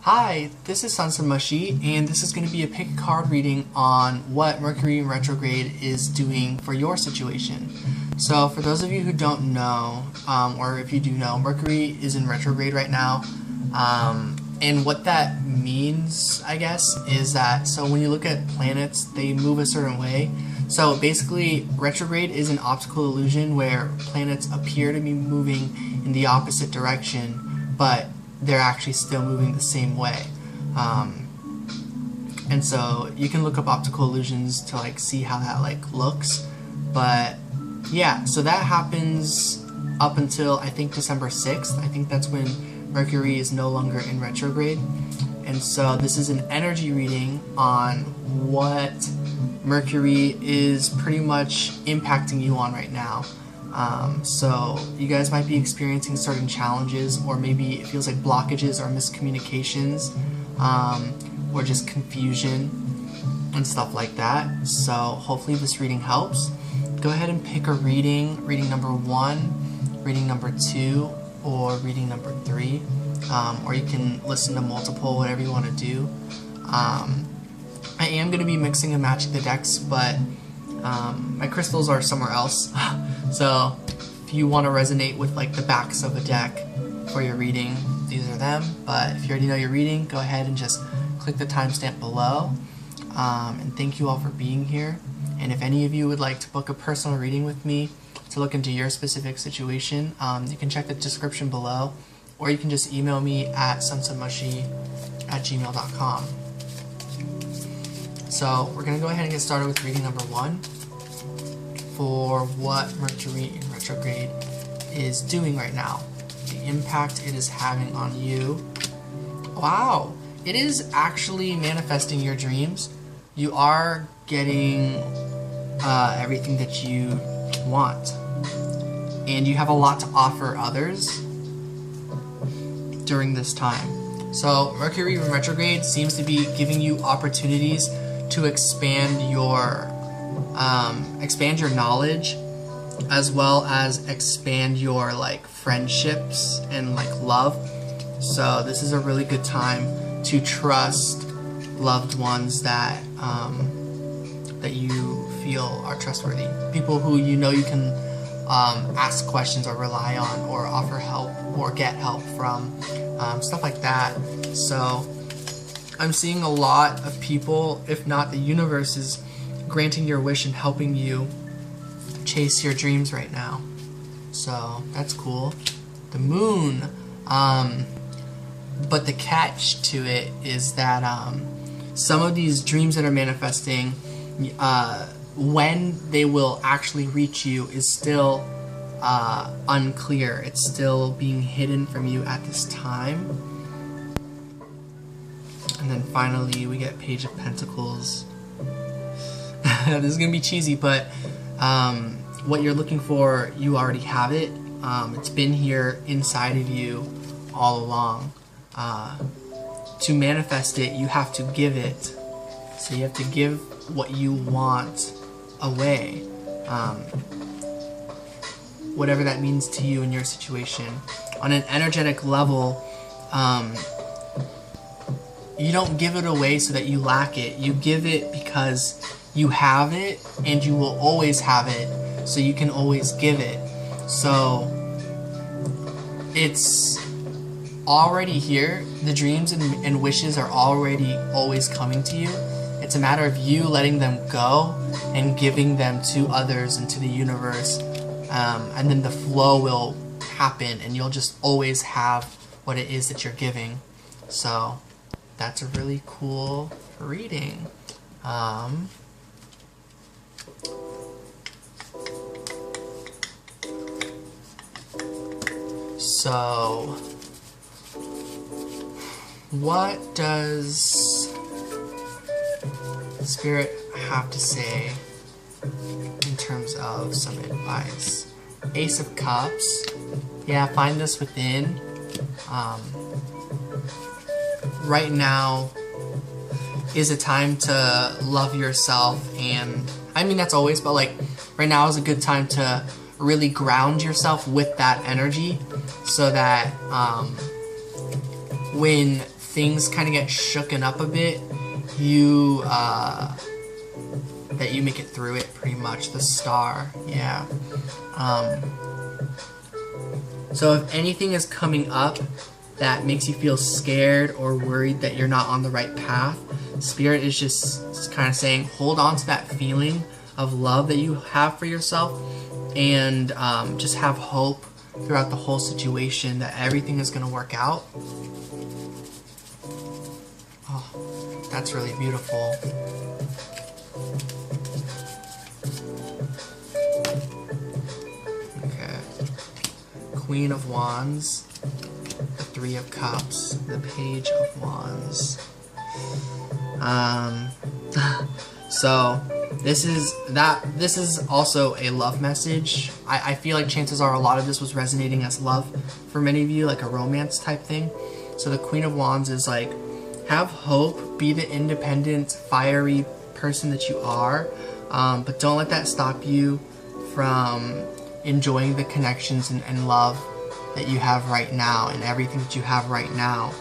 Hi, this is Sonsonmushi, and this is going to be a pick a card reading on what Mercury in retrograde is doing for your situation. So for those of you who don't know, or if you do know, Mercury is in retrograde right now. And what that means, I guess, is that, so when you look at planets, they move a certain way. So basically, retrograde is an optical illusion where planets appear to be moving in the opposite direction, but they're actually still moving the same way. And so you can look up optical illusions to like see how that like looks. But yeah, so that happens up until I think December 6th. I think that's when Mercury is no longer in retrograde. And so this is an energy reading on what Mercury is pretty much impacting you on right now. So you guys might be experiencing certain challenges, or maybe it feels like blockages or miscommunications, or just confusion and stuff like that. So hopefully this reading helps. Go ahead and pick a reading number 1, reading number 2, or reading number 3, or you can listen to multiple, whatever you want to do. I am going to be mixing and matching the decks, but my crystals are somewhere else. So if you want to resonate with like the backs of a deck for your reading, these are them. But if you already know your reading, go ahead and just click the timestamp below. And thank you all for being here. And if any of you would like to book a personal reading with me to look into your specific situation, you can check the description below, or you can just email me at sonsonmushi@gmail.com. So we're going to go ahead and get started with reading number 1 for what Mercury in retrograde is doing right now, the impact it is having on you. Wow, it is actually manifesting your dreams. You are getting everything that you want, and you have a lot to offer others during this time. So Mercury in retrograde seems to be giving you opportunities to expand your knowledge, as well as expand your like friendships and like love. So this is a really good time to trust loved ones that that you feel are trustworthy, people who you know you can ask questions or rely on, or offer help or get help from, stuff like that. So I'm seeing a lot of people, if not the universe, is granting your wish and helping you chase your dreams right now. So that's cool. The moon, but the catch to it is that some of these dreams that are manifesting, when they will actually reach you is still unclear. It's still being hidden from you at this time. And then finally we get Page of Pentacles. This is gonna be cheesy, but what you're looking for, you already have it. It's been here inside of you all along. To manifest it, you have to give it. So you have to give what you want away, whatever that means to you in your situation. On an energetic level, you don't give it away so that you lack it. You give it because you have it, and you will always have it, so you can always give it. So it's already here. The dreams and wishes are already always coming to you. It's a matter of you letting them go and giving them to others and to the universe, and then the flow will happen, and you'll just always have what it is that you're giving. So that's a really cool reading. So what does Spirit have to say in terms of some advice? Ace of Cups. Yeah, find this within. Right now is a time to love yourself, and I mean that's always, but like right now is a good time to really ground yourself with that energy, so that when things kind of get shooken up a bit, you that you make it through it pretty much. The Star, yeah. So if anything is coming up that makes you feel scared or worried that you're not on the right path, Spirit is just kind of saying, hold on to that feeling of love that you have for yourself, and just have hope throughout the whole situation that everything is going to work out. Oh, that's really beautiful. Okay. Queen of Wands, the Three of Cups, the Page of Wands. So this is also a love message. I feel like chances are a lot of this was resonating as love for many of you, like a romance type thing. So the Queen of Wands is like, have hope, be the independent, fiery person that you are, but don't let that stop you from enjoying the connections and love that you have right now, and everything that you have right now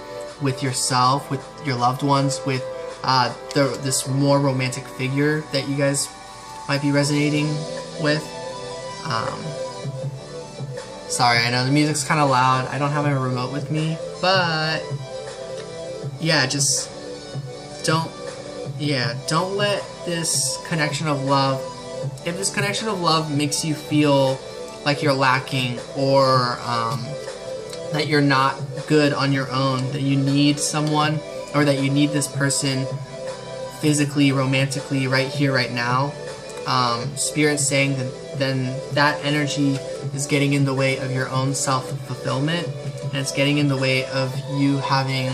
with yourself, with your loved ones, with this more romantic figure that you guys might be resonating with. Sorry, I know the music's kind of loud. I don't have my remote with me, but yeah, just don't let this connection of love, if this connection of love makes you feel like you're lacking, or that you're not good on your own, that you need someone, or that you need this person physically, romantically, right here, right now, Spirit's saying that then that energy is getting in the way of your own self-fulfillment, and it's getting in the way of you having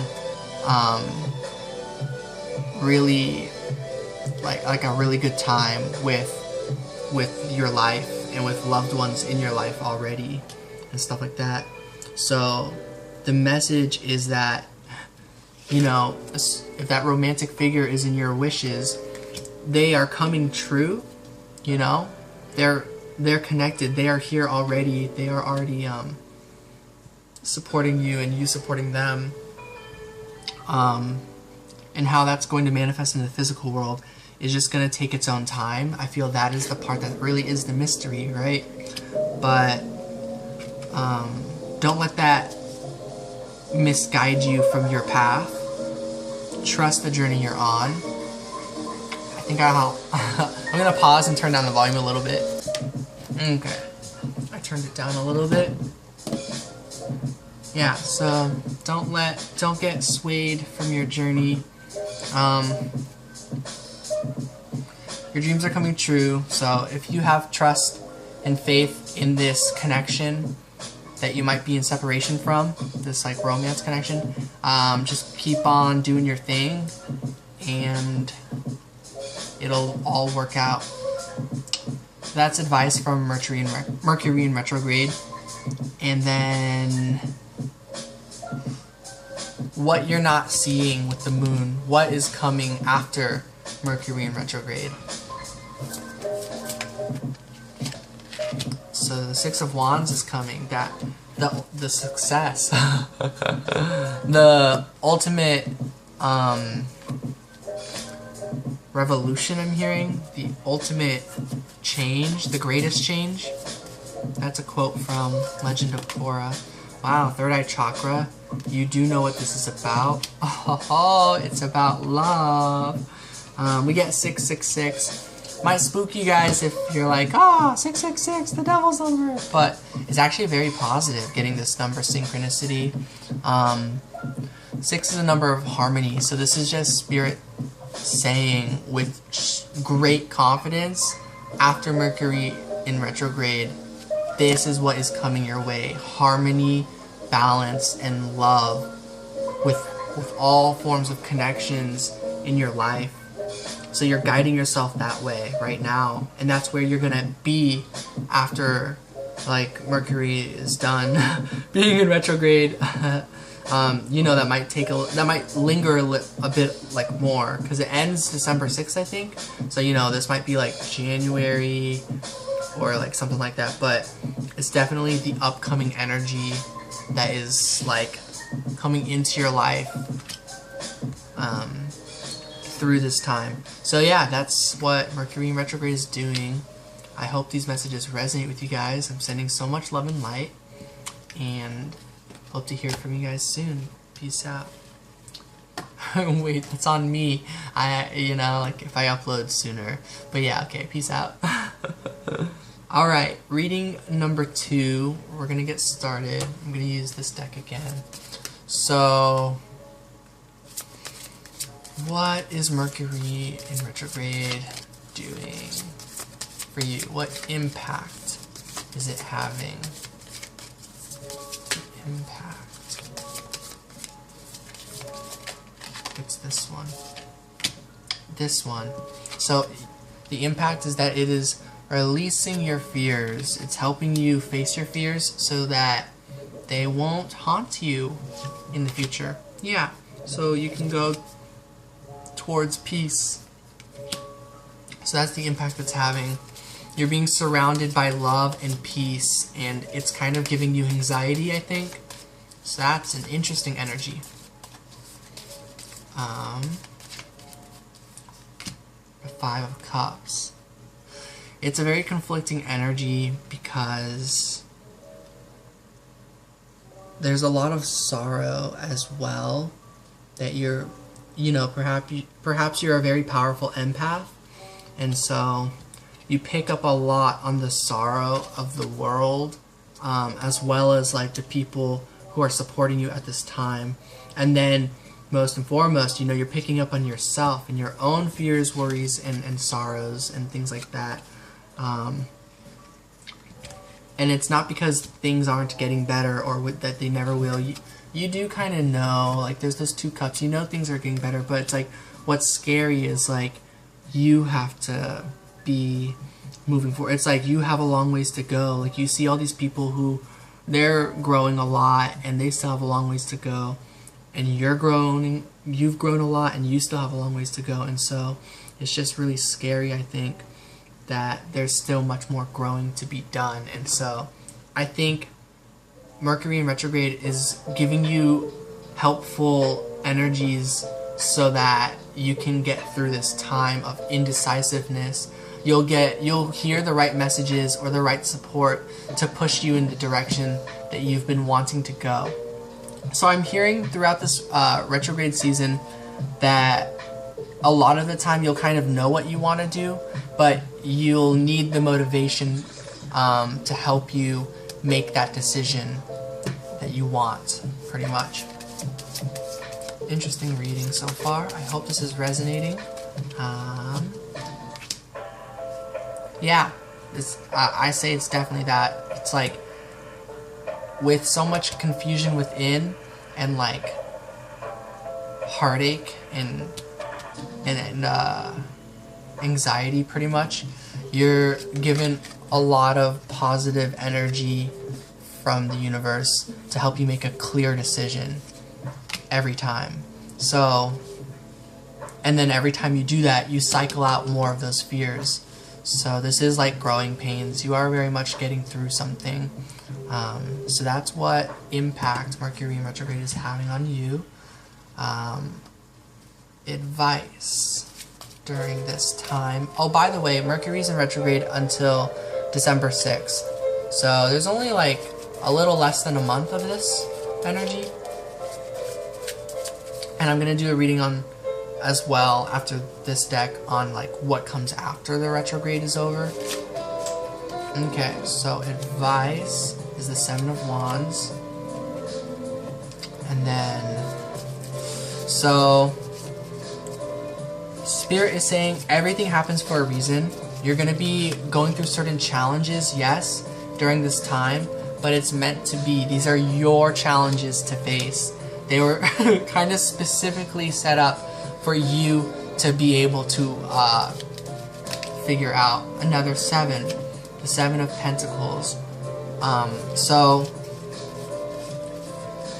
really like a really good time with your life and with loved ones in your life already and stuff like that. So the message is that, you know, if that romantic figure is in your wishes, they are coming true. You know, they're connected. They are here already. They are already supporting you, and you supporting them. And how that's going to manifest in the physical world is just going to take its own time. I feel that is the part that really is the mystery, right? But don't let that misguide you from your path. Trust the journey you're on. I think I'm gonna pause and turn down the volume a little bit. Okay, I turned it down a little bit. Yeah, so don't get swayed from your journey. Your dreams are coming true, so if you have trust and faith in this connection that you might be in separation from, this like romance connection, just keep on doing your thing and it'll all work out. That's advice from Mercury in retrograde. And then what you're not seeing with the moon, what is coming after Mercury in retrograde. So the Six of Wands is coming, the success, the ultimate revolution I'm hearing, the ultimate change, the greatest change. That's a quote from Legend of Korra. Wow, third eye chakra, you do know what this is about. Oh, it's about love. We get 666. Might spook you guys if you're like, 666, the devil's number. But it's actually very positive getting this number synchronicity. 6 is a number of harmony, so this is just Spirit saying with great confidence, after Mercury in retrograde, this is what is coming your way. Harmony, balance, and love with all forms of connections in your life. So you're guiding yourself that way right now, and that's where you're gonna be after like Mercury is done being in retrograde. You know, that might linger a bit like more, because it ends December 6th, I think. So you know, this might be like January or like something like that, but it's definitely the upcoming energy that is like coming into your life through this time. So yeah, that's what Mercury in retrograde is doing. I hope these messages resonate with you guys. I'm sending so much love and light, and hope to hear from you guys soon. Peace out. Wait, that's on me. Like if I upload sooner. But yeah, okay, peace out. Alright, reading number 2. We're gonna get started. I'm gonna use this deck again. So, what is Mercury in retrograde doing for you? What impact is it having? Impact. It's this one. This one. So, the impact is that it is releasing your fears. It's helping you face your fears so that they won't haunt you in the future. Yeah, so you can go towards peace. So that's the impact it's having. You're being surrounded by love and peace, and it's kind of giving you anxiety, I think. So that's an interesting energy. The 5 of Cups. It's a very conflicting energy because there's a lot of sorrow as well that you're, perhaps you're a very powerful empath, and so you pick up a lot on the sorrow of the world, as well as like the people who are supporting you at this time. And then most and foremost, you're picking up on yourself and your own fears, worries, and sorrows and things like that. And it's not because things aren't getting better or that they never will. You do kind of know, like there's those 2 cups, things are getting better, but it's like what's scary is like you have to be moving forward. It's like you have a long ways to go. Like you see all these people who they're growing a lot and they still have a long ways to go, and you've grown a lot and you still have a long ways to go. And so it's just really scary, I think, that there's still much more growing to be done. And so I think Mercury in retrograde is giving you helpful energies so that you can get through this time of indecisiveness. You'll hear the right messages or the right support to push you in the direction that you've been wanting to go. So I'm hearing throughout this retrograde season that a lot of the time you'll kind of know what you want to do, but you'll need the motivation to help you make that decision that you want, pretty much. Interesting reading so far. I hope this is resonating. Yeah, I say it's definitely that. It's like, with so much confusion within and like heartache and anxiety, pretty much, you're given a lot of positive energy from the universe to help you make a clear decision every time. So, and then every time you do that, you cycle out more of those fears. So this is like growing pains. You are very much getting through something. So that's what impact Mercury in retrograde is having on you. Advice during this time. Oh, by the way, Mercury's in retrograde until December 6th. So there's only like a little less than a month of this energy. And I'm going to do a reading on as well after this deck on like what comes after the retrograde is over. Okay, so advice is the 7 of Wands. And then, so Spirit is saying everything happens for a reason. You're going to be going through certain challenges, yes, during this time, but it's meant to be. These are your challenges to face. They were kind of specifically set up for you to be able to figure out. Another 7, the 7 of Pentacles. So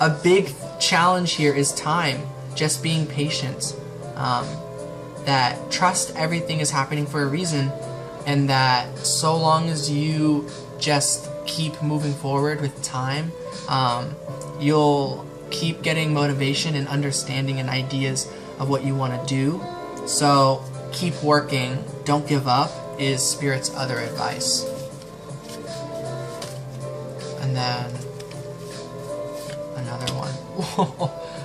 a big challenge here is time, just being patient. That trust everything is happening for a reason, and that so long as you just keep moving forward with time, you'll keep getting motivation and understanding and ideas of what you want to do. So keep working, don't give up is Spirit's other advice. And then another one.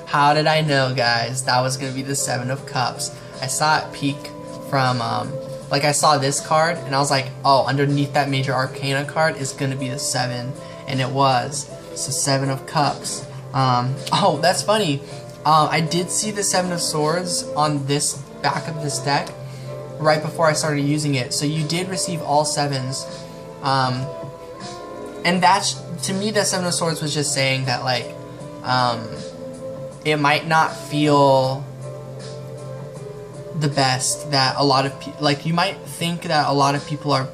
How did I know, guys, that was going to be the Seven of Cups? I saw it peek from, like I saw this card, and I was like, oh, underneath that Major Arcana card is going to be the 7, and it was. So 7 of Cups. Oh, that's funny. I did see the 7 of Swords on this back of this deck right before I started using it. So you did receive all 7s. And that's, to me, the 7 of Swords was just saying that, like, it might not feel the best that a lot of people, like, you might think that a lot of people are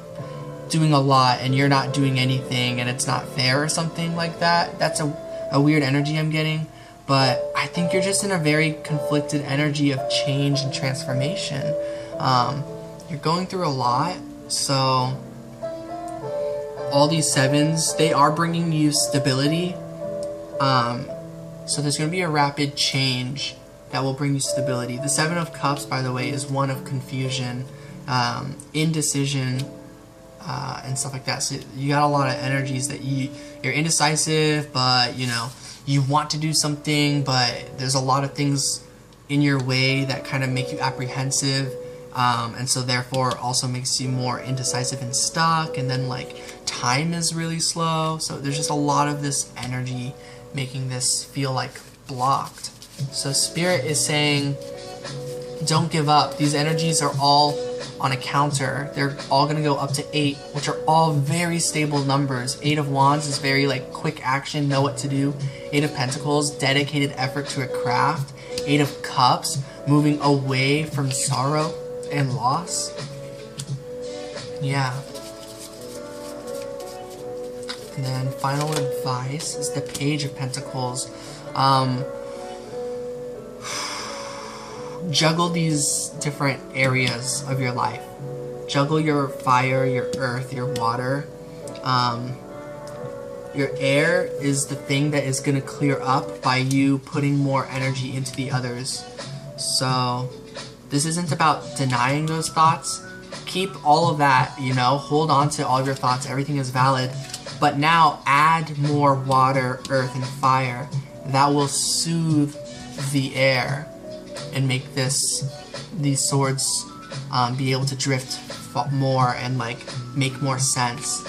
doing a lot and you're not doing anything and it's not fair or something like that. That's a weird energy I'm getting. But I think you're just in a very conflicted energy of change and transformation. You're going through a lot, so all these 7s, they are bringing you stability. So there's going to be a rapid change that will bring you stability. The 7 of Cups, by the way, is one of confusion, indecision, and stuff like that. So you got a lot of energies that you're indecisive, but you know, you want to do something, but there's a lot of things in your way that kind of make you apprehensive, and so therefore also makes you more indecisive and stuck, and then like time is really slow. So there's just a lot of this energy making this feel like blocked. So Spirit is saying, don't give up. These energies are all on a counter. They're all going to go up to 8, which are all very stable numbers. 8 of Wands is very like quick action, know what to do. 8 of Pentacles, dedicated effort to a craft. 8 of Cups, moving away from sorrow and loss. Yeah. And then final advice is the Page of Pentacles. Juggle these different areas of your life. Juggle your fire, your earth, your water. Your air is the thing that is going to clear up by you putting more energy into the others. So this isn't about denying those thoughts. Keep all of that, you know, hold on to all your thoughts. Everything is valid. But now add more water, earth, and fire. That will soothe the air and make these swords be able to drift more and like make more sense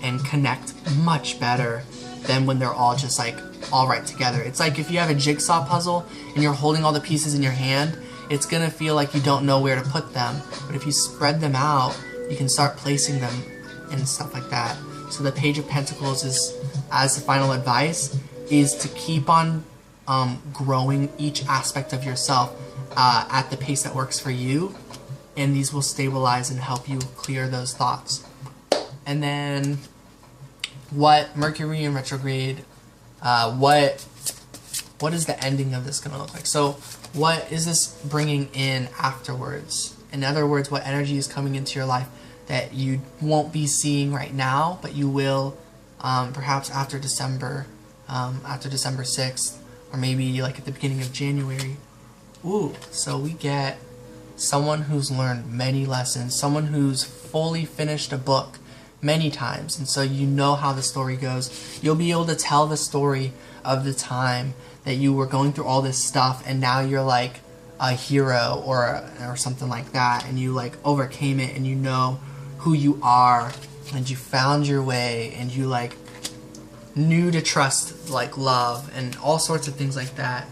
and connect much better than when they're all just like all right together. It's like if you have a jigsaw puzzle and you're holding all the pieces in your hand, it's gonna feel like you don't know where to put them. But if you spread them out, you can start placing them and stuff like that. So the Page of Pentacles is, as the final advice, is to keep on growing each aspect of yourself at the pace that works for you, and these will stabilize and help you clear those thoughts. And then what Mercury in retrograde, what is the ending of this going to look like? So what is this bringing in afterwards? In other words, what energy is coming into your life that you won't be seeing right now, but you will perhaps after December 6th, or maybe like at the beginning of January. Ooh, so we get someone who's learned many lessons, someone who's fully finished a book many times, and so you know how the story goes. You'll be able to tell the story of the time that you were going through all this stuff, and now you're like a hero or something like that, and you like overcame it, and you know who you are, and you found your way, and you like knew to trust like love and all sorts of things like that,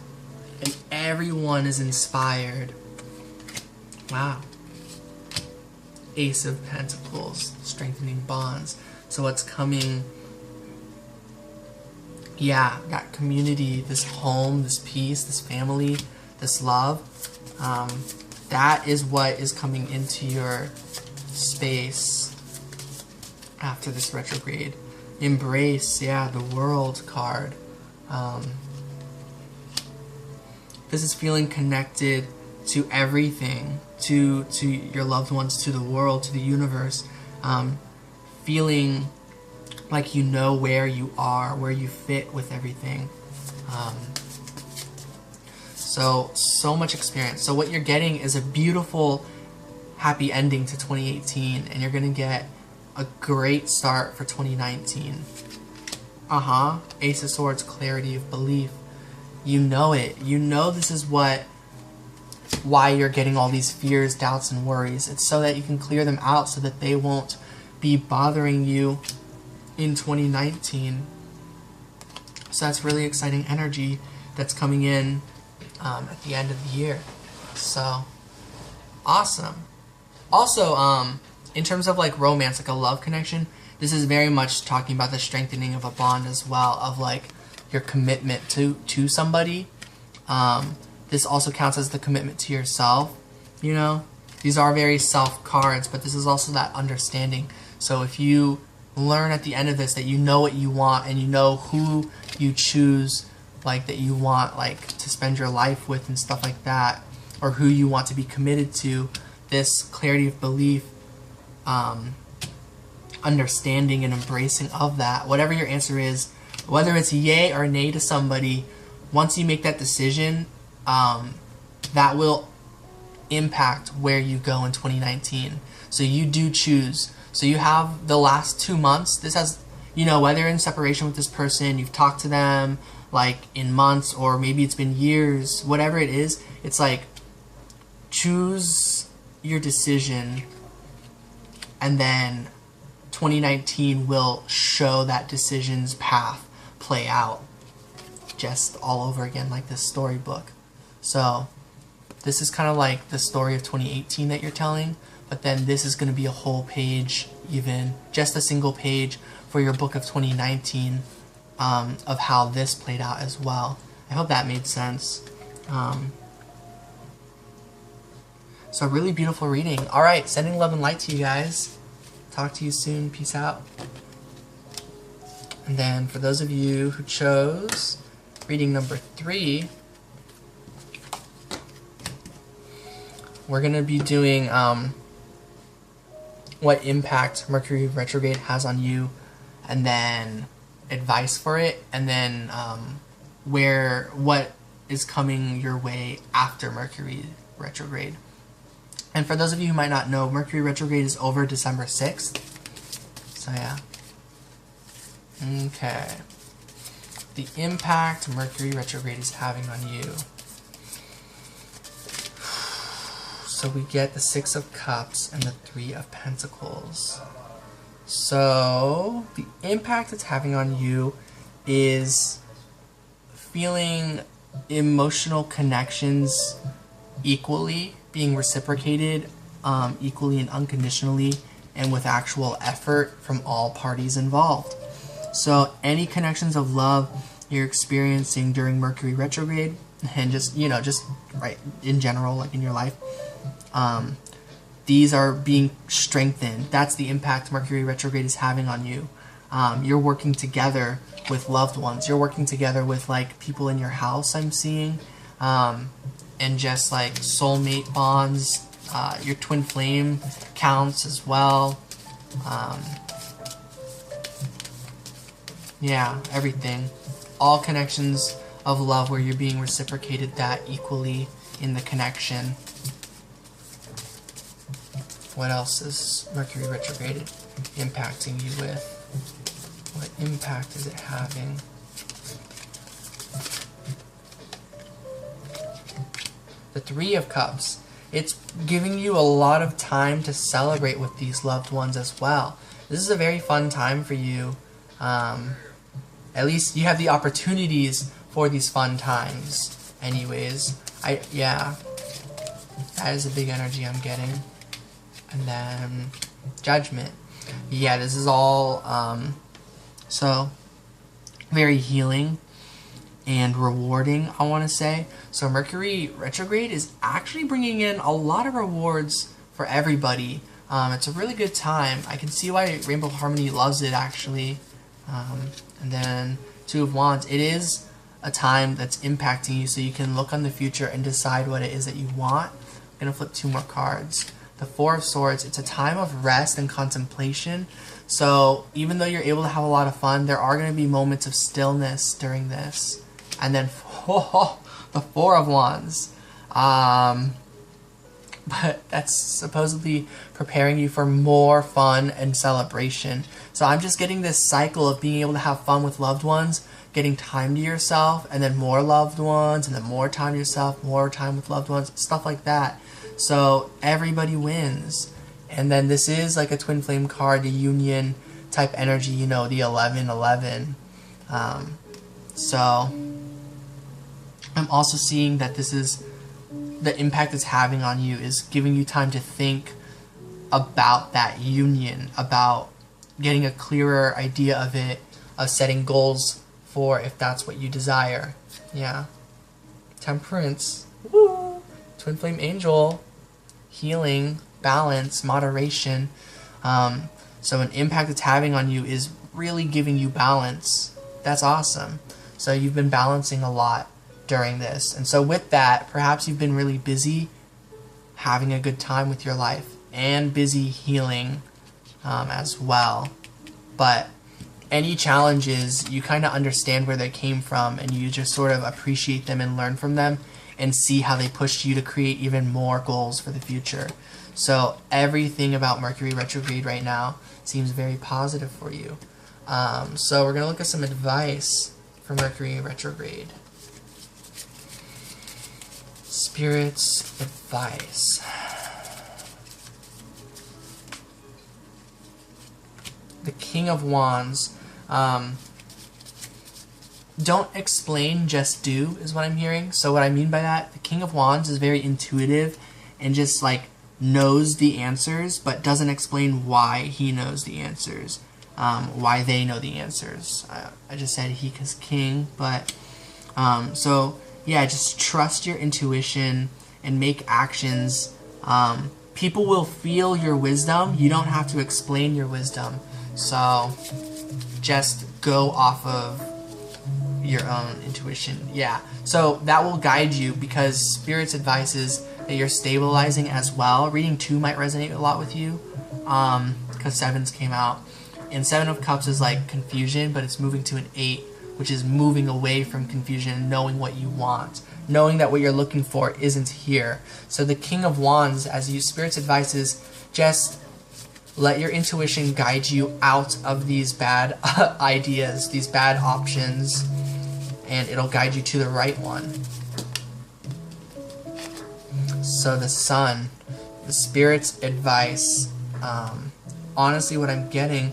and everyone is inspired. Wow. Ace of Pentacles, strengthening bonds. So what's coming? Yeah, that community, this home, this peace, this family, this love. That is what is coming into your space after this retrograde. Embrace, yeah, the World card. This is feeling connected to everything, to your loved ones, to the world, to the universe. Feeling like you know where you are, where you fit with everything. So much experience. So what you're getting is a beautiful, happy ending to 2018, and you're gonna get a great start for 2019. Ace of Swords, clarity of belief. You know it. You know this is why you're getting all these fears, doubts, and worries. It's so that you can clear them out so that they won't be bothering you in 2019. So that's really exciting energy that's coming in at the end of the year. So awesome. Also, in terms of like romance, like a love connection, this is very much talking about the strengthening of a bond as well, of like your commitment to somebody. This also counts as the commitment to yourself, you know? These are very self cards, but this is also that understanding. So if you learn at the end of this that you know what you want and you know who you choose, like that you want like to spend your life with and stuff like that, or who you want to be committed to, this clarity of belief, understanding and embracing of that, whatever your answer is, whether it's yay or nay to somebody, once you make that decision, that will impact where you go in 2019. So you do choose. So you have the last 2 months. This has, you know, whether in separation with this person, you've talked to them like in months, or maybe it's been years, whatever it is, it's like choose your decision, and then 2019 will show that decision's path play out just all over again, like this storybook. So this is kind of like the story of 2018 that you're telling, but then this is going to be a whole page, even just a single page for your book of 2019, of how this played out as well. I hope that made sense. So really beautiful reading. Alright, sending love and light to you guys. Talk to you soon. Peace out. And then for those of you who chose reading number 3, we're going to be doing what impact Mercury retrograde has on you, and then advice for it, and then what is coming your way after Mercury retrograde. And for those of you who might not know, Mercury retrograde is over December 6th. So yeah. Okay. The impact Mercury retrograde is having on you. So we get the 6 of Cups and the 3 of Pentacles. So the impact it's having on you is feeling emotional connections equally, being reciprocated equally and unconditionally, and with actual effort from all parties involved. So any connections of love you're experiencing during Mercury retrograde, and just, you know, just right in general, like in your life, these are being strengthened. That's the impact Mercury retrograde is having on you. You're working together with loved ones. You're working together with like people in your house, I'm seeing, and just like soulmate bonds. Your twin flame counts as well. Yeah, everything. All connections of love where you're being reciprocated that equally in the connection. What else is Mercury retrograde impacting you with? What impact is it having? The 3 of Cups. It's giving you a lot of time to celebrate with these loved ones as well. This is a very fun time for you. At least you have the opportunities for these fun times. Anyways, yeah, that is a big energy I'm getting. And then Judgment. Yeah, this is all so very healing and rewarding, I want to say. So Mercury retrograde is actually bringing in a lot of rewards for everybody. It's a really good time. I can see why Rainbow Harmony loves it, actually. And then 2 of Wands. It is a time that's impacting you, so you can look on the future and decide what it is that you want. I'm going to flip 2 more cards. The 4 of Swords. It's a time of rest and contemplation. So even though you're able to have a lot of fun, there are going to be moments of stillness during this. And then the Four of Wands. But that's supposedly preparing you for more fun and celebration. So I'm just getting this cycle of being able to have fun with loved ones, getting time to yourself, and then more loved ones, and then more time to yourself, more time with loved ones, stuff like that. So everybody wins. And then this is like a twin flame card, the union type energy, you know, the 1111. So I'm also seeing that this is the impact it's having on you is giving you time to think about that union, about getting a clearer idea of it, of setting goals for if that's what you desire. Yeah. Temperance. Woo! Twin flame angel. Healing, balance, moderation. So an impact it's having on you is really giving you balance. That's awesome. So you've been balancing a lot during this. And so with that, perhaps you've been really busy having a good time with your life and busy healing as well. But any challenges, you kind of understand where they came from and you just sort of appreciate them and learn from them and see how they pushed you to create even more goals for the future. So everything about Mercury retrograde right now seems very positive for you. So we're going to look at some advice for Mercury retrograde. Spirit's advice. The King of Wands. Don't explain, just do, is what I'm hearing. So what I mean by that, the King of Wands is very intuitive and just like knows the answers, but doesn't explain why he knows the answers, why they know the answers. I just said he because king, but so yeah, just trust your intuition and make actions. People will feel your wisdom. You don't have to explain your wisdom. So just go off of your own intuition. Yeah, so that will guide you because Spirit's advice is that you're stabilizing as well. Reading 2 might resonate a lot with you because 7s came out, and 7 of Cups is like confusion, but it's moving to an 8, which is moving away from confusion and knowing what you want, knowing that what you're looking for isn't here. So the King of Wands, as you, Spirit's advice is just let your intuition guide you out of these bad ideas, these bad options, and it'll guide you to the right one. So the Sun, the Spirit's advice, honestly what I'm getting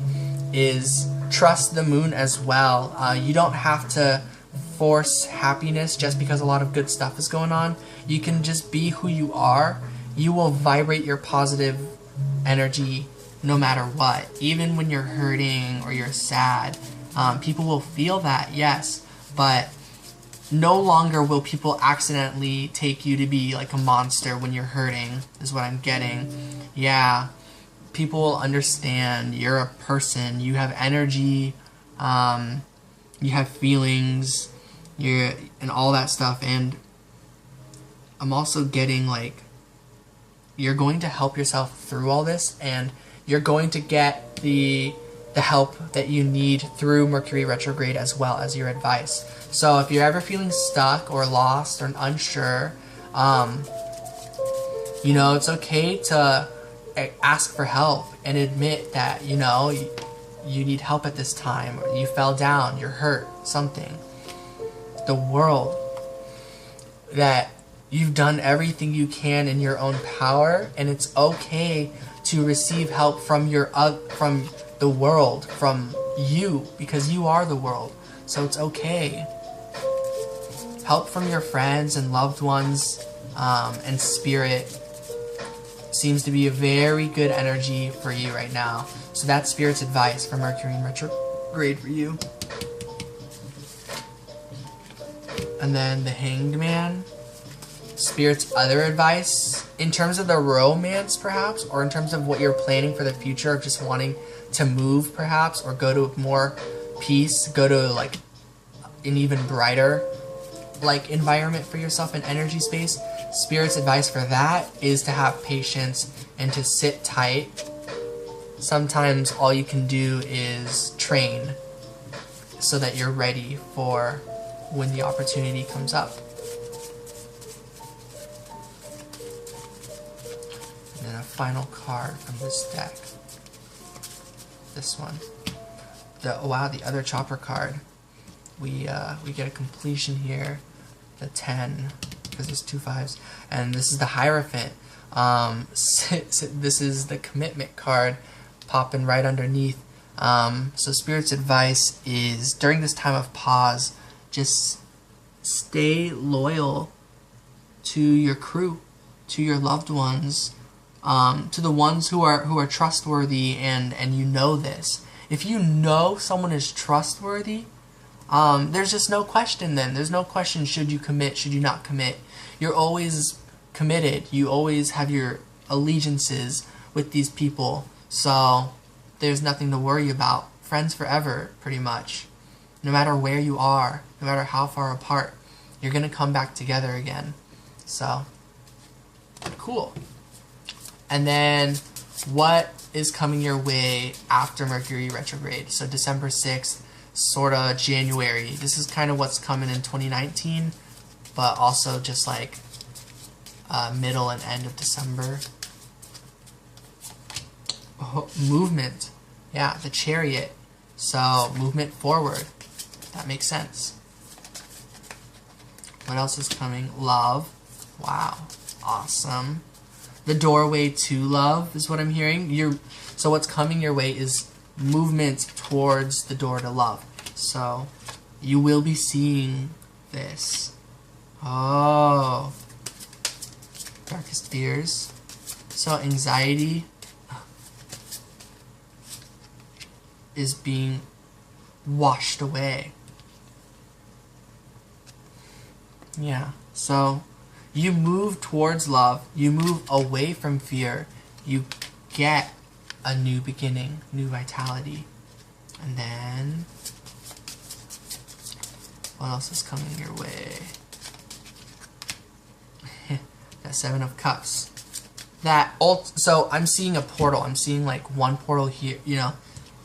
is trust the Moon as well. You don't have to force happiness just because a lot of good stuff is going on. You can just be who you are. You will vibrate your positive energy no matter what. Even when you're hurting or you're sad, people will feel that, yes, but no longer will people accidentally take you to be like a monster when you're hurting, is what I'm getting. Yeah, people will understand you're a person, you have energy, you have feelings, and all that stuff. And I'm also getting like you're going to help yourself through all this, and you're going to get the help that you need through Mercury retrograde as well as your advice. So if you're ever feeling stuck or lost or unsure, you know, it's okay to ask for help and admit that, you know, you need help at this time, or you fell down, you're hurt, something. The world, that you've done everything you can in your own power, and it's okay to receive help from from the world, from you, because you are the world. So it's okay. Help from your friends and loved ones, and Spirit seems to be a very good energy for you right now. So that's Spirit's advice for Mercury in retrograde for you. And then the Hanged Man, Spirit's other advice in terms of the romance perhaps, or in terms of what you're planning for the future, of just wanting to move perhaps, or go to more peace, go to like an even brighter like environment for yourself and energy space. Spirit's advice for that is to have patience and to sit tight. Sometimes all you can do is train so that you're ready for when the opportunity comes up. final card from this deck. This one. Wow, the other chopper card. We get a completion here. The 10, because there's 2 5s. And this is the Hierophant. This is the commitment card popping right underneath. So Spirit's advice is, during this time of pause, just stay loyal to your crew, to your loved ones, to the ones who are trustworthy, and you know this. If you know someone is trustworthy, there's just no question then. There's no question, should you commit, should you not commit. You're always committed. You always have your allegiances with these people. So there's nothing to worry about. Friends forever, pretty much. No matter where you are, no matter how far apart, you're going to come back together again. So, cool. And then, what is coming your way after Mercury retrograde? So December 6th, sort of January. This is kind of what's coming in 2019, but also just like middle and end of December. Oh, movement. Yeah, the Chariot. So, movement forward. That makes sense. What else is coming? Love. Wow. Awesome. The doorway to love is what I'm hearing. So what's coming your way is movement towards the door to love. So you will be seeing this. Oh. Darkest fears. So anxiety is being washed away. Yeah, so you move towards love, you move away from fear, you get a new beginning, new vitality. And then, what else is coming your way? That 7 of Cups. So I'm seeing a portal, I'm seeing like one portal here, you know,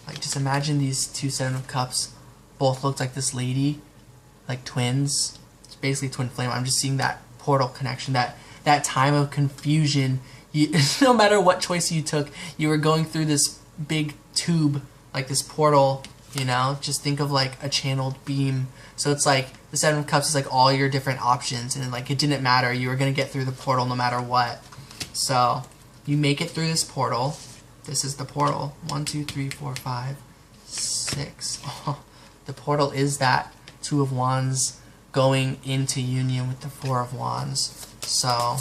like just imagine these 2 7 of Cups both looked like this lady, like twins. It's basically twin flame. I'm just seeing that portal connection, that time of confusion. No matter what choice you took, you were going through this big tube, like this portal, you know? Just think of like a channeled beam. So it's like the 7 of Cups is like all your different options, and like it didn't matter. You were going to get through the portal no matter what. So you make it through this portal. This is the portal. 1, 2, 3, 4, 5, 6. Oh, the portal is that 2 of Wands going into union with the 4 of Wands. So,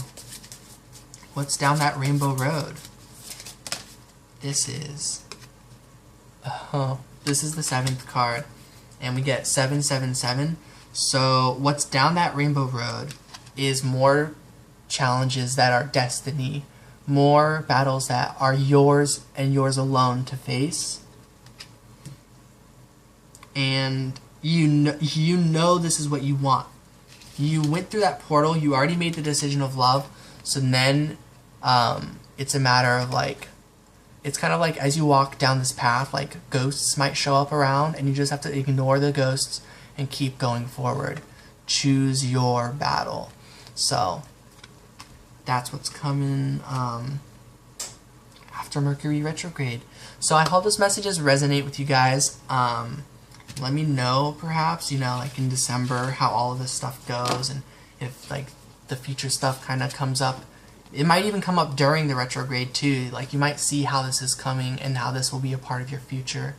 what's down that rainbow road? This is the 7th card. And we get 777. So, what's down that rainbow road is more challenges that are destiny. More battles that are yours and yours alone to face. And you know this is what you want. You went through that portal, you already made the decision of love, so then it's a matter of like, it's kind of like as you walk down this path, like ghosts might show up around, and you just have to ignore the ghosts and keep going forward. Choose your battle. So that's what's coming after Mercury retrograde. So I hope this messages resonate with you guys. Let me know, perhaps, you know, like in December, how all of this stuff goes, and if like the future stuff kind of comes up. It might even come up during the retrograde too. Like you might see how this is coming and how this will be a part of your future.